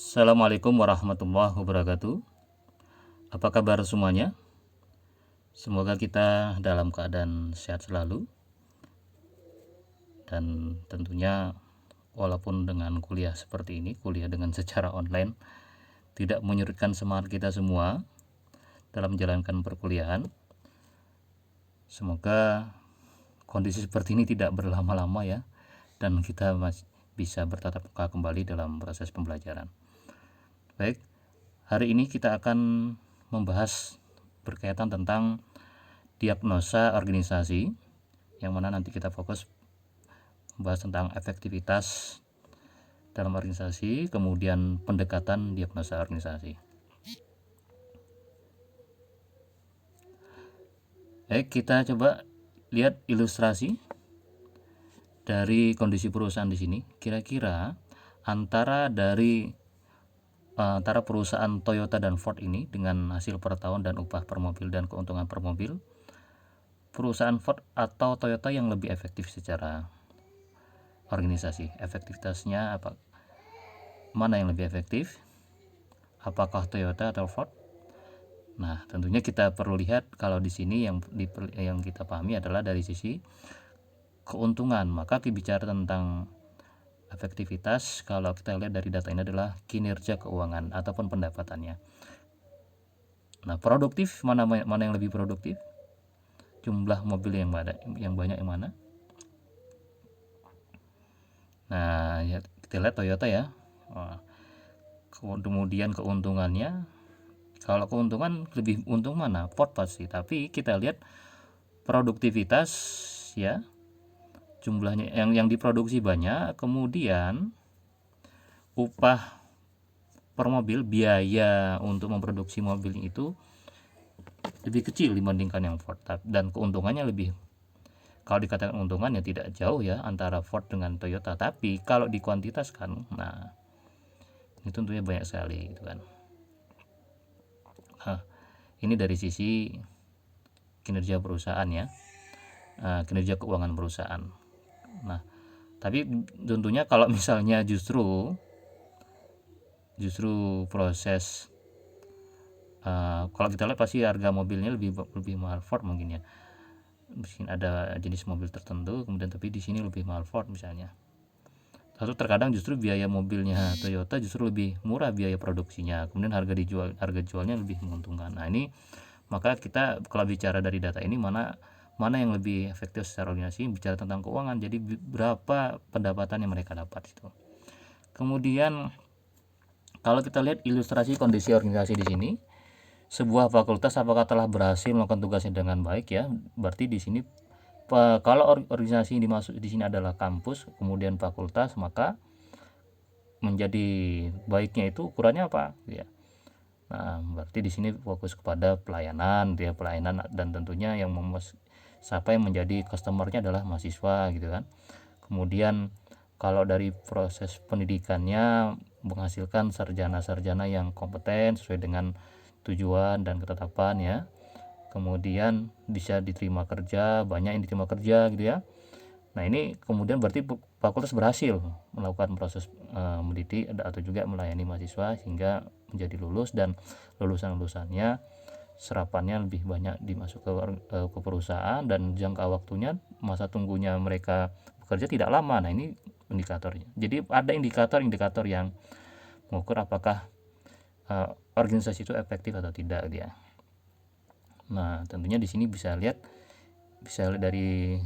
Assalamualaikum warahmatullahi wabarakatuh. Apa kabar semuanya? Semoga kita dalam keadaan sehat selalu. Dan tentunya walaupun dengan kuliah seperti ini, kuliah dengan secara online, tidak menyurutkan semangat kita semua dalam menjalankan perkuliahan. Semoga kondisi seperti ini tidak berlama-lama ya, dan kita masih bisa bertatap muka kembali dalam proses pembelajaran. Baik, hari ini kita akan membahas berkaitan tentang diagnosa organisasi, yang mana nanti kita fokus membahas tentang efektivitas dalam organisasi, kemudian pendekatan diagnosa organisasi. Baik, kita coba lihat ilustrasi dari kondisi perusahaan di sini. Kira-kira antara perusahaan Toyota dan Ford ini dengan hasil per tahun dan upah per mobil dan keuntungan per mobil, perusahaan Ford atau Toyota yang lebih efektif secara organisasi? Efektivitasnya apa? Mana yang lebih efektif? Apakah Toyota atau Ford? Nah, tentunya kita perlu lihat kalau di sini yang kita pahami adalah dari sisi keuntungan. Maka bicara tentang efektivitas, kalau kita lihat dari data ini adalah kinerja keuangan ataupun pendapatannya. Nah, produktif mana yang lebih produktif? Jumlah mobil yang banyak yang mana? Nah, ya, kita lihat Toyota ya. Kemudian keuntungannya, kalau keuntungan lebih untung mana? Ford pasti. Tapi kita lihat produktivitas ya, jumlahnya yang diproduksi banyak, kemudian upah per mobil, biaya untuk memproduksi mobil itu lebih kecil dibandingkan yang Ford, dan keuntungannya lebih, kalau dikatakan keuntungan ya tidak jauh ya antara Ford dengan Toyota, tapi kalau dikuantitaskan, nah ini tentunya banyak sekali gitu kan. Nah, ini dari sisi kinerja perusahaan ya, kinerja keuangan perusahaan. Nah, tapi tentunya kalau misalnya justru proses kalau kita lihat pasti harga mobilnya lebih mahal Ford mungkin ya. Mungkin ada jenis mobil tertentu, kemudian tapi di sini lebih mahal Ford misalnya. Atau terkadang justru biaya mobilnya Toyota justru lebih murah biaya produksinya, kemudian harga jualnya lebih menguntungkan. Nah, ini maka kita kalau bicara dari data ini mana yang lebih efektif secara organisasi, bicara tentang keuangan, jadi berapa pendapatan yang mereka dapat itu. Kemudian kalau kita lihat ilustrasi kondisi organisasi di sini, sebuah fakultas apakah telah berhasil melakukan tugasnya dengan baik ya, berarti di sini kalau organisasi yang dimaksud di sini adalah kampus kemudian fakultas, maka menjadi baiknya itu ukurannya apa ya. Nah, berarti di sini fokus kepada pelayanan dan tentunya siapa yang menjadi customernya adalah mahasiswa gitu kan. Kemudian kalau dari proses pendidikannya menghasilkan sarjana-sarjana yang kompeten sesuai dengan tujuan dan ketetapan ya. Kemudian bisa diterima kerja, banyak yang diterima kerja gitu ya. Nah, ini kemudian berarti fakultas berhasil melakukan proses mendidik atau juga melayani mahasiswa sehingga menjadi lulus, dan lulusannya serapannya lebih banyak dimasuk ke perusahaan, dan jangka waktunya, masa tunggunya mereka bekerja tidak lama. Nah, ini indikatornya. Jadi ada indikator yang mengukur apakah organisasi itu efektif atau tidak dia. Nah, tentunya di sini bisa lihat dari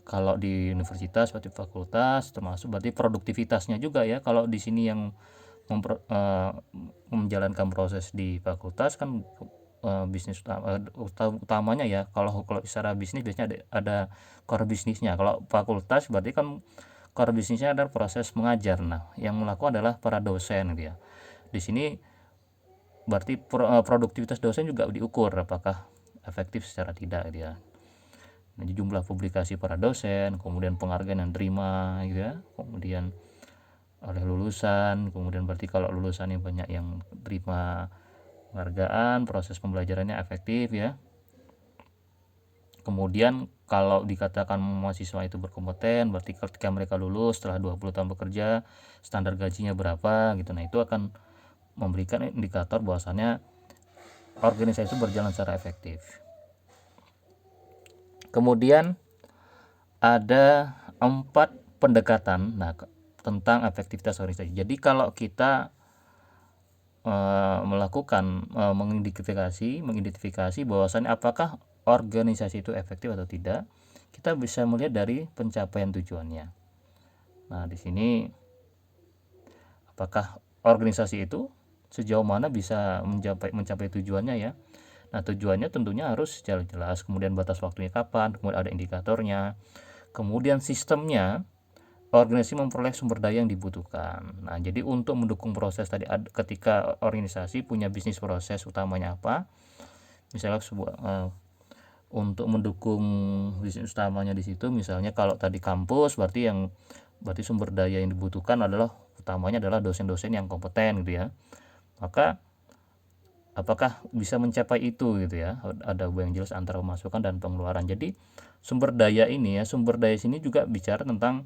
kalau di universitas seperti fakultas, termasuk berarti produktivitasnya juga ya. Kalau di sini yang menjalankan proses di fakultas kan bisnis utamanya ya. Kalau secara bisnis biasanya ada core bisnisnya. Kalau fakultas berarti kan core bisnisnya adalah proses mengajar. Nah, yang melakukan adalah para dosen gitu ya. Di sini berarti produktivitas dosen juga diukur apakah efektif secara tidak gitu ya. Nah, jumlah publikasi para dosen, kemudian penghargaan yang terima gitu ya, kemudian oleh lulusan, kemudian berarti kalau lulusannya banyak yang terima penghargaan, proses pembelajarannya efektif ya. Kemudian kalau dikatakan mahasiswa itu berkompeten, berarti ketika mereka lulus setelah 20 tahun bekerja, standar gajinya berapa gitu. Nah, itu akan memberikan indikator bahwasannya organisasi itu berjalan secara efektif. Kemudian ada 4 pendekatan tentang efektivitas organisasi. Jadi kalau kita mengidentifikasi bahwasannya apakah organisasi itu efektif atau tidak, kita bisa melihat dari pencapaian tujuannya. Nah, di sini apakah organisasi itu sejauh mana bisa mencapai tujuannya ya. Nah, tujuannya tentunya harus jelas, kemudian batas waktunya kapan, kemudian ada indikatornya, kemudian sistemnya, organisasi memperoleh sumber daya yang dibutuhkan. Nah, jadi untuk mendukung proses tadi, ketika organisasi punya bisnis proses utamanya apa, misalnya untuk mendukung bisnis utamanya di situ, misalnya kalau tadi kampus, berarti sumber daya yang dibutuhkan utamanya adalah dosen-dosen yang kompeten gitu ya. Maka apakah bisa mencapai itu gitu ya, ada hubungan yang jelas antara pemasukan dan pengeluaran. Jadi sumber daya sini juga bicara tentang,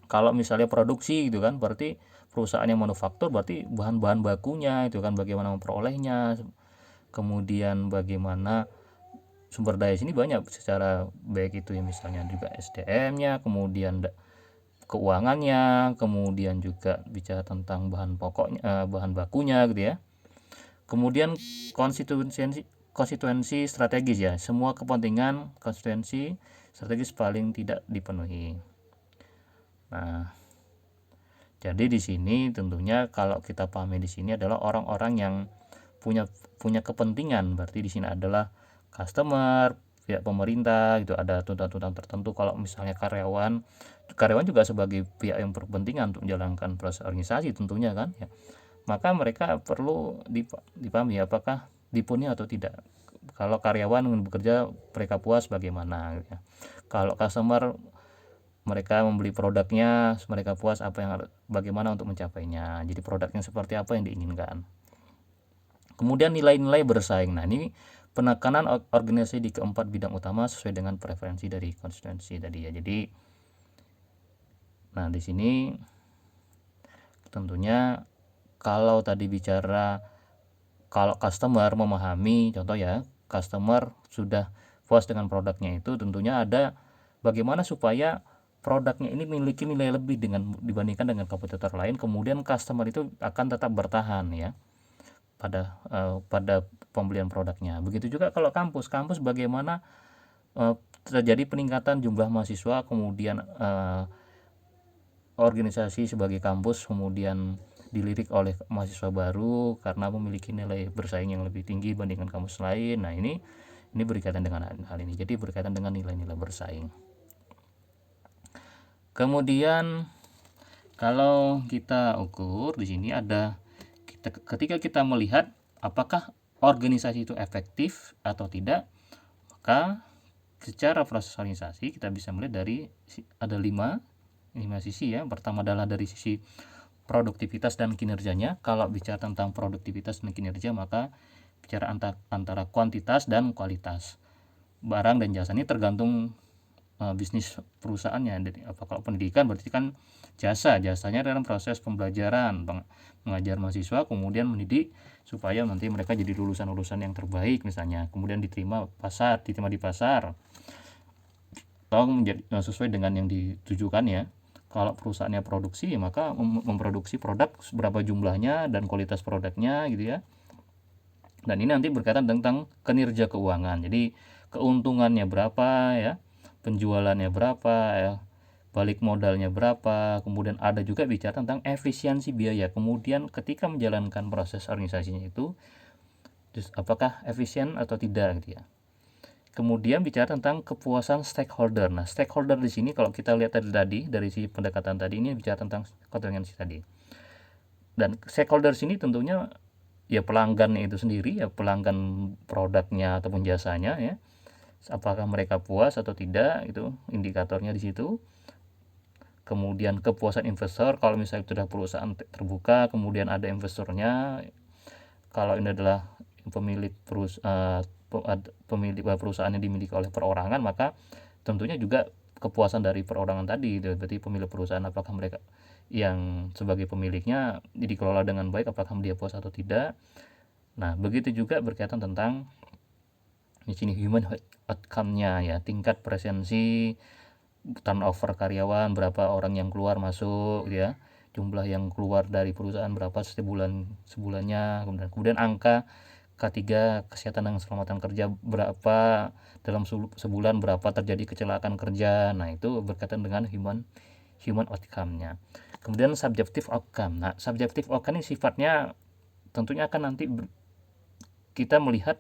kalau misalnya produksi gitu kan, berarti perusahaan yang manufaktur berarti bahan-bahan bakunya itu kan, bagaimana memperolehnya, kemudian bagaimana sumber daya sini banyak secara baik itu ya, misalnya juga SDM-nya, kemudian keuangannya, kemudian juga bicara tentang bahan pokoknya, bahan bakunya gitu ya. Kemudian konstituensi strategis ya, semua kepentingan konstituensi strategis paling tidak dipenuhi. Nah, jadi di sini tentunya kalau kita pahami di sini adalah orang-orang yang punya kepentingan, berarti di sini adalah customer, pihak pemerintah gitu, ada tuntutan-tuntutan tertentu. Kalau misalnya karyawan juga sebagai pihak yang berkepentingan untuk menjalankan proses organisasi tentunya kan ya. Maka mereka perlu dipahami apakah dipenuhi atau tidak. Kalau karyawan bekerja mereka puas bagaimana gitu ya. Kalau customer mereka membeli produknya mereka puas, bagaimana untuk mencapainya. Jadi produknya seperti apa yang diinginkan. Kemudian nilai-nilai bersaing. Nah, ini penekanan organisasi di keempat bidang utama sesuai dengan preferensi dari konstituensi tadi ya. Jadi nah di sini tentunya kalau tadi bicara kalau customer memahami, contoh ya, customer sudah puas dengan produknya, itu tentunya ada bagaimana supaya produknya ini memiliki nilai lebih dibandingkan dengan kompetitor lain, kemudian customer itu akan tetap bertahan ya pada pembelian produknya. Begitu juga kalau kampus bagaimana terjadi peningkatan jumlah mahasiswa, kemudian organisasi sebagai kampus kemudian dilirik oleh mahasiswa baru karena memiliki nilai bersaing yang lebih tinggi dibandingkan kampus lain. Nah, ini berkaitan dengan hal ini. Jadi berkaitan dengan nilai-nilai bersaing. Kemudian kalau kita ukur di sini ada ketika kita melihat apakah organisasi itu efektif atau tidak, maka secara proses organisasi kita bisa melihat dari ada 5 sisi ya. Pertama adalah dari sisi produktivitas dan kinerjanya. Kalau bicara tentang produktivitas dan kinerja, maka bicara antara kuantitas dan kualitas barang dan jasa. Ini tergantung bisnis perusahaannya. Kalau pendidikan berarti kan jasanya dalam proses pembelajaran, mengajar mahasiswa, kemudian mendidik supaya nanti mereka jadi lulusan-lulusan yang terbaik misalnya, kemudian diterima di pasar atau sesuai dengan yang ditujukan ya. Kalau perusahaannya produksi, maka memproduksi produk berapa jumlahnya dan kualitas produknya gitu ya. Dan ini nanti berkaitan tentang kinerja keuangan. Jadi keuntungannya berapa ya, penjualannya berapa ya, balik modalnya berapa, kemudian ada juga bicara tentang efisiensi biaya. Kemudian ketika menjalankan proses organisasinya itu apakah efisien atau tidak gitu ya. Kemudian bicara tentang kepuasan stakeholder. Nah, stakeholder di sini kalau kita lihat tadi dari si pendekatan tadi, ini bicara tentang kompetensi tadi. Dan stakeholder sini tentunya ya pelanggan itu sendiri ya, pelanggan produknya ataupun jasanya ya. Apakah mereka puas atau tidak, itu indikatornya di situ. Kemudian kepuasan investor, kalau misalnya sudah perusahaan terbuka, kemudian ada investornya. Kalau ini adalah pemilik perusahaan yang dimiliki oleh perorangan, maka tentunya juga kepuasan dari perorangan tadi, berarti pemilik perusahaan apakah mereka yang sebagai pemiliknya dikelola dengan baik, apakah dia puas atau tidak. Nah, begitu juga berkaitan tentang di sini human outcome-nya ya, tingkat presensi, turnover karyawan, berapa orang yang keluar masuk ya, jumlah yang keluar dari perusahaan berapa sebulannya, kemudian angka K3 kesehatan dan keselamatan kerja berapa, dalam sebulan berapa terjadi kecelakaan kerja. Nah, itu berkaitan dengan human outcome-nya. Kemudian subjective outcome. Nah, subjective outcome ini sifatnya tentunya akan nanti kita melihat,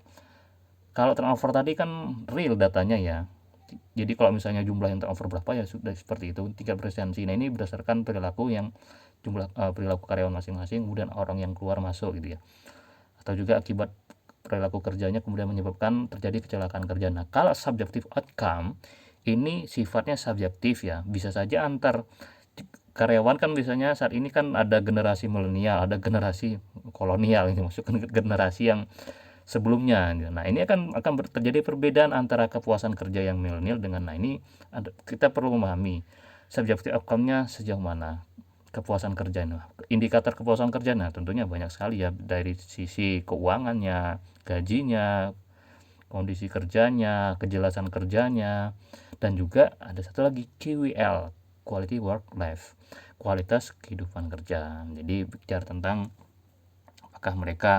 kalau turnover tadi kan real datanya ya. Jadi kalau misalnya jumlah yang turnover berapa ya sudah seperti itu, tingkat presensi. Nah, ini berdasarkan perilaku perilaku karyawan masing-masing, kemudian orang yang keluar masuk gitu ya. Atau juga akibat perilaku kerjanya kemudian menyebabkan terjadi kecelakaan kerja. Nah, kalau subjective outcome ini sifatnya subjektif ya, bisa saja antar karyawan. Kan biasanya saat ini kan ada generasi milenial, ada generasi kolonial, ini masukkan generasi yang sebelumnya. Nah, ini akan terjadi perbedaan antara kepuasan kerja yang milenial dengan, nah ini kita perlu memahami subjective outcome-nya sejauh mana kepuasan kerja. Nah, indikator kepuasan kerja, nah tentunya banyak sekali ya, dari sisi keuangannya, gajinya, kondisi kerjanya, kejelasan kerjanya, dan juga ada satu lagi QWL, quality work life, kualitas kehidupan kerja. Jadi bicara tentang apakah mereka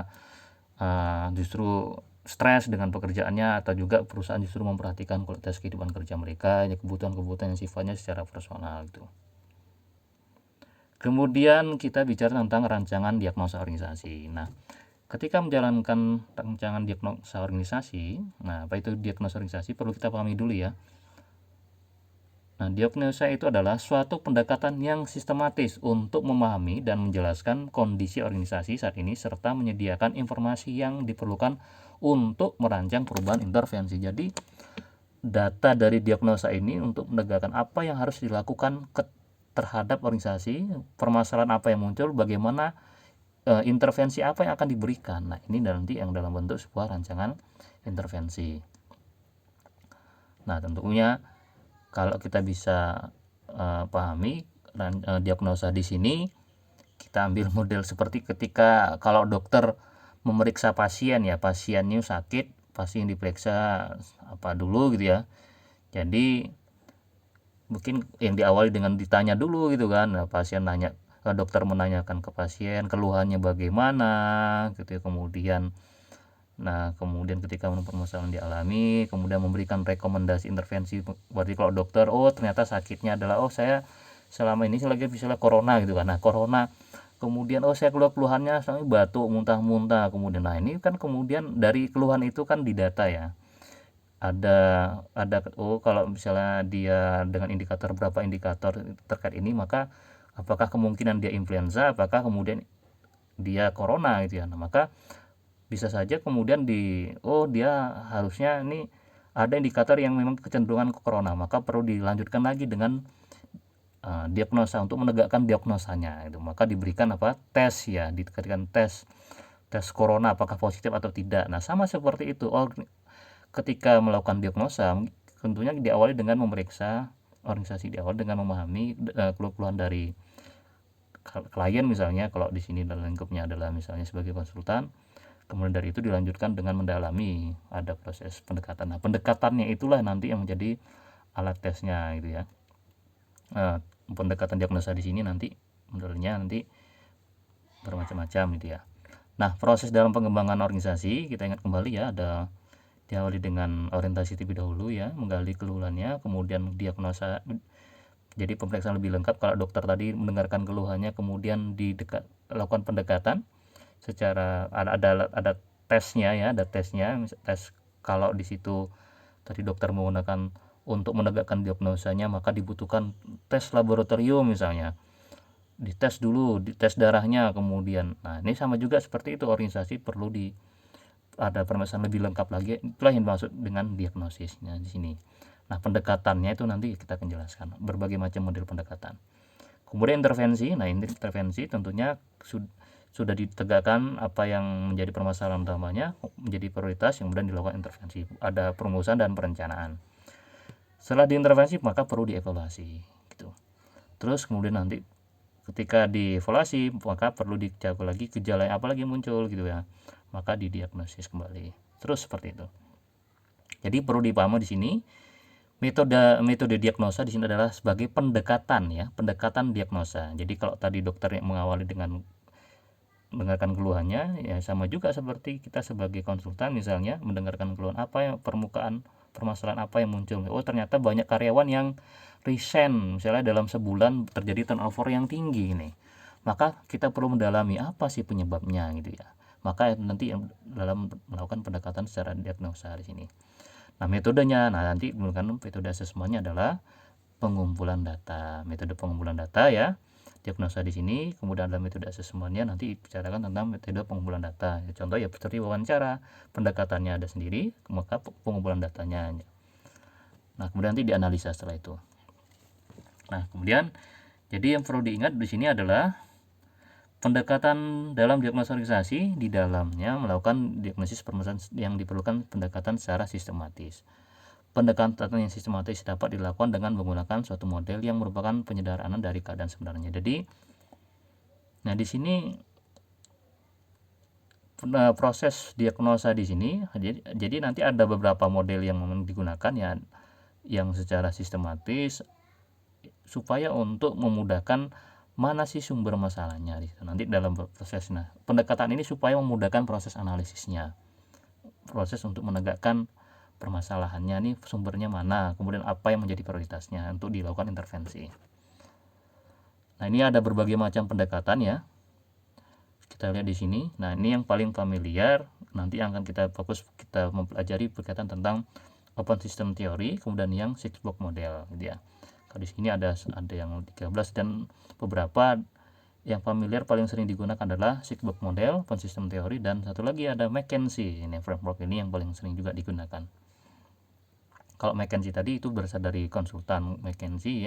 justru stres dengan pekerjaannya, atau juga perusahaan justru memperhatikan kualitas kehidupan kerja mereka, ya kebutuhan-kebutuhan yang sifatnya secara personal gitu. Kemudian kita bicara tentang rancangan diagnosa organisasi. Nah, ketika menjalankan rancangan diagnosa organisasi, nah apa itu diagnosa organisasi perlu kita pahami dulu ya. Nah, diagnosa itu adalah suatu pendekatan yang sistematis untuk memahami dan menjelaskan kondisi organisasi saat ini, serta menyediakan informasi yang diperlukan untuk merancang perubahan intervensi. Jadi, data dari diagnosa ini untuk menegakkan apa yang harus dilakukan terhadap organisasi, permasalahan apa yang muncul, bagaimana intervensi apa yang akan diberikan. Nah, ini nanti yang dalam bentuk sebuah rancangan intervensi. Nah, tentunya kalau kita bisa pahami diagnosa di sini, kita ambil model seperti ketika kalau dokter memeriksa pasien ya, pasiennya sakit, pasien diperiksa apa dulu gitu ya. Jadi mungkin yang diawali dengan ditanya dulu gitu kan. Nah, pasien nanya, dokter menanyakan ke pasien keluhannya bagaimana gitu ya. Kemudian ketika permasalahan dialami, kemudian memberikan rekomendasi intervensi. Berarti kalau dokter, ternyata sakitnya adalah, saya selama ini lagi misalnya corona gitu kan. Nah, corona, kemudian saya keluhannya sampai batuk, muntah-muntah. Kemudian ini kan kemudian dari keluhan itu kan didata ya. Ada kalau misalnya dia dengan indikator berapa indikator terkait ini, maka apakah kemungkinan dia influenza, apakah kemudian dia corona gitu ya. Nah, maka bisa saja kemudian dia harusnya ini ada indikator yang memang kecenderungan ke corona, maka perlu dilanjutkan lagi dengan diagnosa untuk menegakkan diagnosanya itu. Maka diberikan tes ya, diberikan tes corona apakah positif atau tidak. Nah, sama seperti itu ketika melakukan diagnosa tentunya diawali dengan memeriksa organisasi, diawali dengan memahami keluhan dari klien misalnya, kalau di sini dalam lingkupnya adalah misalnya sebagai konsultan. Kemudian dari itu dilanjutkan dengan mendalami, ada proses pendekatan. Nah, pendekatannya itulah nanti yang menjadi alat tesnya gitu ya. Pendekatan diagnosa di sini nanti modelnya nanti bermacam-macam gitu ya. Nah, proses dalam pengembangan organisasi kita ingat kembali ya, ada diawali dengan orientasi terlebih dahulu ya, menggali keluhannya, kemudian diagnosa. Jadi pemeriksaan lebih lengkap. Kalau dokter tadi mendengarkan keluhannya, kemudian lakukan pendekatan secara ada tesnya ya, ada tesnya. Tes kalau di situ tadi dokter menggunakan untuk menegakkan diagnosanya, maka dibutuhkan tes laboratorium misalnya, dites dulu, dites darahnya kemudian. Nah, ini sama juga seperti itu, organisasi perlu ada pemeriksaan lebih lengkap lagi. Itulah yang dimaksud dengan diagnosisnya di sini. Nah, pendekatannya itu nanti kita akan jelaskan berbagai macam model pendekatan. Kemudian intervensi. Nah, intervensi tentunya sudah ditegakkan apa yang menjadi permasalahan utamanya, menjadi prioritas, yang kemudian dilakukan intervensi. Ada perumusan dan perencanaan. Setelah diintervensi maka perlu dievaluasi gitu. Terus kemudian nanti ketika dievaluasi maka perlu dicari lagi gejala apa lagi muncul gitu ya, maka didiagnosis kembali terus seperti itu. Jadi perlu dipahami di sini metode diagnosa di sini adalah sebagai pendekatan ya, pendekatan diagnosa. Jadi kalau tadi dokter yang mengawali dengan mendengarkan keluhannya, ya sama juga seperti kita sebagai konsultan misalnya mendengarkan keluhan apa yang permukaan permasalahan apa yang muncul. Oh ternyata banyak karyawan yang resign misalnya dalam sebulan terjadi turnover yang tinggi nih, maka kita perlu mendalami apa sih penyebabnya gitu ya, maka nanti yang dalam melakukan pendekatan secara diagnosa di sini. Nah metodenya, nah nanti menggunakan metode asesmennya adalah pengumpulan data, metode pengumpulan data ya, diagnosa di sini, kemudian ada metode asesmennya nanti bicarakan tentang metode pengumpulan data. Contoh ya seperti wawancara, pendekatannya ada sendiri, maka pengumpulan datanya. Nah kemudian nanti dianalisa setelah itu. Nah kemudian jadi yang perlu diingat di sini adalah pendekatan dalam diagnosa organisasi, di dalamnya melakukan diagnosis permasalahan yang diperlukan pendekatan secara sistematis. Pendekatan yang sistematis dapat dilakukan dengan menggunakan suatu model yang merupakan penyederhanaan dari keadaan sebenarnya. Jadi, nah di sini proses diagnosa di sini, jadi nanti ada beberapa model yang digunakan ya, yang secara sistematis supaya untuk memudahkan mana sih sumber masalahnya di situ. Nanti dalam proses pendekatan ini supaya memudahkan proses analisisnya, proses untuk menegakkan permasalahannya nih sumbernya mana, kemudian apa yang menjadi prioritasnya untuk dilakukan intervensi. Nah ini ada berbagai macam pendekatan ya, kita lihat di sini. Nah ini yang paling familiar, nanti yang akan kita fokus kita mempelajari berkaitan tentang open system theory, kemudian yang 6 block model gitu ya. Kalau di sini ada yang 13 dan beberapa yang familiar paling sering digunakan adalah 6 block model, open system theory, dan satu lagi ada McKinsey. Ini framework ini yang paling sering juga digunakan. Kalau McKinsey tadi itu berasal dari konsultan McKinsey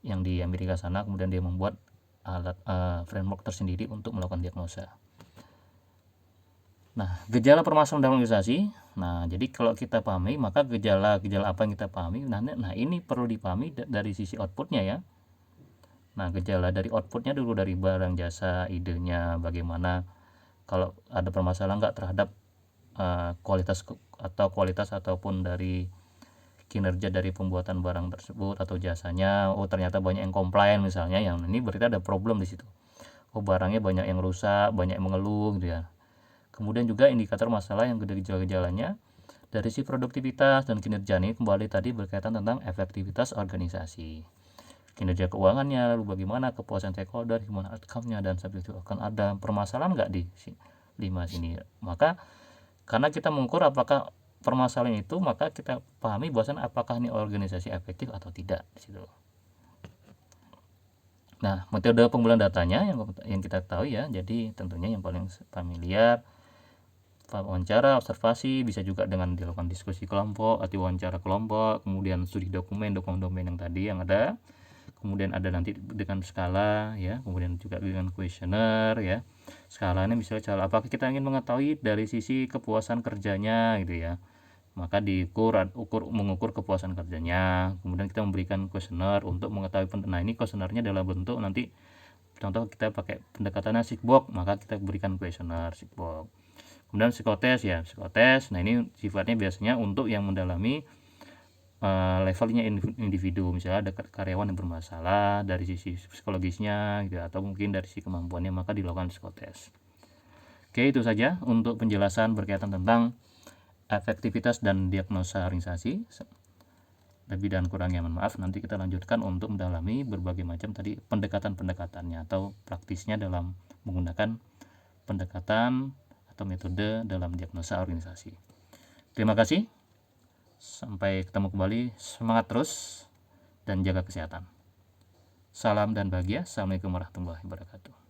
yang di Amerika sana, kemudian dia membuat alat framework tersendiri untuk melakukan diagnosa. Nah, gejala permasalahan dalam organisasi. Nah, jadi kalau kita pahami, maka gejala apa yang kita pahami, nah ini perlu dipahami dari sisi outputnya ya. Nah, gejala dari outputnya dulu, dari barang jasa, idenya, bagaimana kalau ada permasalahan nggak terhadap kualitas ataupun dari kinerja dari pembuatan barang tersebut atau jasanya. Oh ternyata banyak yang komplain misalnya, yang ini berarti ada problem di situ. Oh barangnya banyak yang rusak, banyak yang mengeluh gitu ya. Kemudian juga indikator masalah yang gejala-gejalanya dari si produktivitas dan kinerja ini kembali tadi berkaitan tentang efektivitas organisasi, kinerja keuangannya, lalu bagaimana kepuasan stakeholder, gimana outcome-nya, dan seperti itu. Akan ada permasalahan nggak di 5 sini. Maka karena kita mengukur apakah permasalahan itu, maka kita pahami bahwasan apakah ini organisasi efektif atau tidak di situ. Nah, metode pengumpulan datanya yang kita tahu ya, jadi tentunya yang paling familiar wawancara, observasi, bisa juga dengan dilakukan diskusi kelompok atau wawancara kelompok, kemudian studi dokumen yang tadi yang ada, kemudian ada nanti dengan skala ya, kemudian juga dengan kuesioner ya. Skalanya misalnya apakah kita ingin mengetahui dari sisi kepuasan kerjanya gitu ya, maka mengukur kepuasan kerjanya, kemudian kita memberikan kuesioner untuk mengetahui. Nah ini kuesionernya dalam bentuk nanti contoh kita pakai pendekatan Sigbox, maka kita berikan kuesioner Sigbox. Kemudian psikotes ya, psikotes. Nah ini sifatnya biasanya untuk yang mendalami levelnya individu, misalnya ada karyawan yang bermasalah dari sisi psikologisnya gitu, atau mungkin dari sisi kemampuannya, maka dilakukan psikotes. Oke, itu saja untuk penjelasan berkaitan tentang efektivitas dan diagnosa organisasi. Lebih dan kurangnya mohon maaf. Nanti kita lanjutkan untuk mendalami berbagai macam tadi pendekatan-pendekatannya atau praktisnya dalam menggunakan pendekatan atau metode dalam diagnosa organisasi. Terima kasih. Sampai ketemu kembali. Semangat terus dan jaga kesehatan. Salam dan bahagia. Assalamualaikum warahmatullahi wabarakatuh.